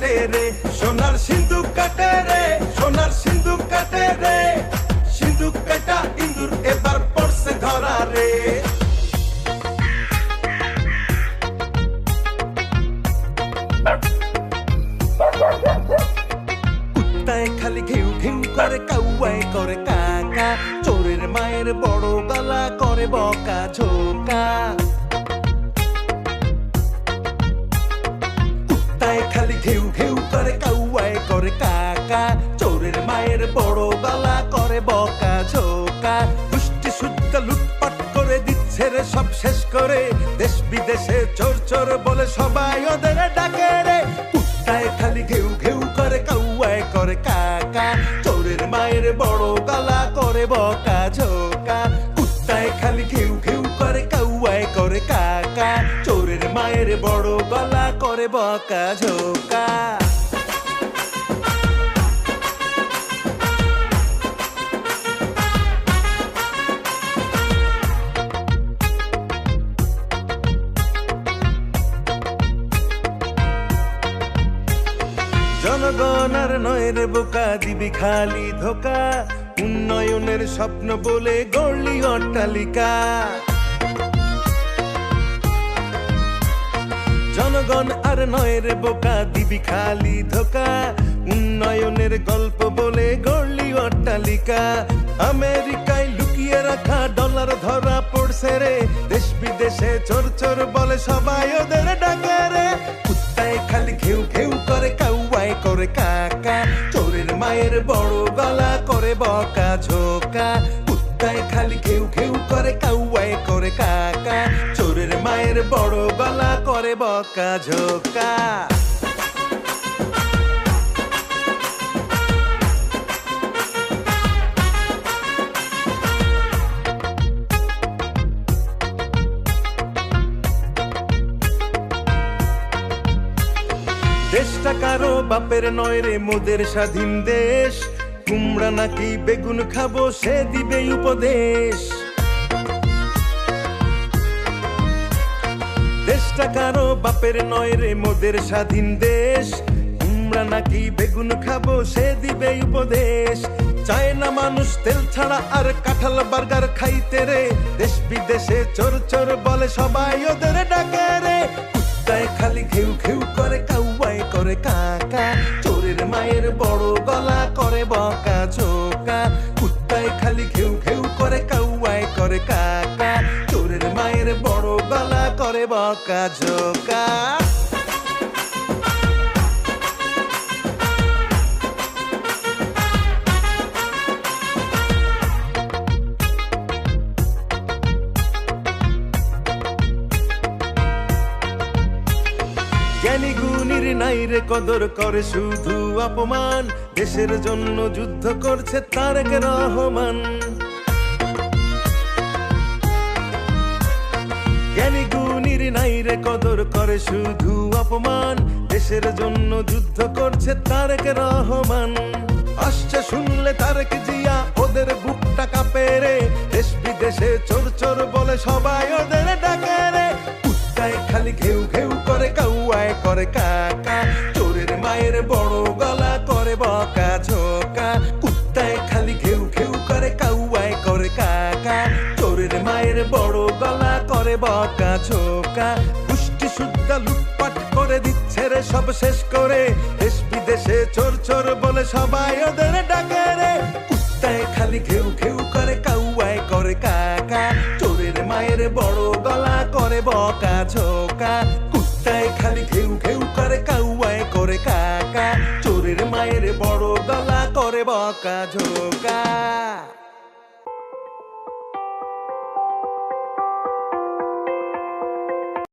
কাটে রে, সোনার সিন্ধুক কাটে রে, সোনার সিন্ধুক কাটে রে, সিন্ধুক কাটা ইন্দুর এবার পড়ছে ধরা রে। কুত্তায় খালি ঘেউ ঘেউ করে, কাউয়ায় করে কাকা, চোরের মায়ের বড় গলা করে বকা ঝোকা। কুত্তায় খালি ঘেউ ঘেউ করে, কাউয়ায় করে কাকা, চোরের মায়ের বড় গলা করে বকা ঝোকা। পুষ্টি শুদ্ধ লুটপাট করে দিচ্ছে রে সব শেষ করে, দেশ বিদেশে চোর চোর বলে সবাই ওদের ডাকে রে। কুত্তায় খালি ঘেউ ঘেউ করে, কাউয়ায় করে কাকা, চোরের মায়ের বড় গলা করে বকা ঝোকা। কুত্তায় খালি ঘেউ ঘেউ করে, কাউয়ায় করে কাকা, চোরের মায়ের বড় গলা করে বকা ঝোকা। জনগণ আর নয় রে বোকা, দিবি খালি ধোকা, উন্নয়নের স্বপ্ন বলে গড়লি অট্টালিকা। জনগণ আর নয় রে বোকা, দিবি খালি ধোকা, উন্নয়নের গল্প বলে গড়লি অট্টালিকা। আমেরিকায় লুকিয়ে রাখা ডলার ধরা পড়ছে রে, দেশ বিদেশে চোর চোর বলে সবাই ওদের ডাকে রে। কুত্তায় খালি ঘেউ ঘেউ করে, কাউয়ায় করে কাকা, চোরের মায়ের বড় গলা করে বকা ঝোকা। কুত্তায় খালি ঘেউ ঘেউ করে, কাউয়ায় করে কাকা, চোরের মায়ের বড় গলা করে বকা ঝোকা। দেশটা কারো বাপের নয় রে, মোদের স্বাধীন দেশ, কুমড়া নাকি বেগুন খাবো সে দিবে উপদেশ। দেশটা কারো বাপের নয় রে, মোদের স্বাধীন দেশ, কুমড়া নাকি বেগুন খাবো সে দিবে উপদেশ। চায় না মানুষ তেল ছাড়া আর কাঁঠাল বার্গার খাইতে রে, দেশ বিদেশে চোর চোর বলে সবাই ওদের ডাকে রে। কুত্তায় খালি ঘেউ ঘেউ করে, কাউয়ায় করে কাকা, চোরের মায়ের বড় গলা করে বকা ঝোকা। কুত্তায় খালি ঘেউ ঘেউ করে, কাউয়ায় করে কাকা, চোরের মায়ের বড় গলা করে বকা ঝোকা। জ্ঞানী গুণীর নাই রে কদর, করে শুধু অপমান, দেশের জন্য যুদ্ধ করছে তারেক রহমান। জ্ঞানী গুণীর নাই রে কদর, করে শুধু অপমান, দেশের জন্য যুদ্ধ করছে তারেক রহমান। আসছে শুনলে তারেক জিয়া ওদের বুকটা কাঁপে রে, দেশ বিদেশে চোর চোর বলে সবাই ওদের ডাকে রে। কুত্তায় খালি ঘেউ ঘেউ করে, কাউয়ায় করে কাকা, চোরের মায়ের বড় গলা করে বকা ঝোকা। কুত্তায় খালি ঘেউ ঘেউ করে, কাউয়ায় করে কাকা, চোরের মায়ের বড় গলা করে বকা ঝোকা। পুষ্টি শুদ্ধ লুটপাট করে দিচ্ছে রে সব শেষ করে, দেশ বিদেশে চোর চোর বলে সবাই ওদের ডাকে রে। কুত্তায় খালি ঘেউ ঘেউ করে, কাউয়ায় করে কাকা, চোরের মায়ের বড় গলা করে বকা ঝোকা। কুত্তায় খালি ঘেউ ঘেউ করে, কাউয়ায় করে কাকা, চোরের মায়ের বড় গলা করে বকা ঝোকা।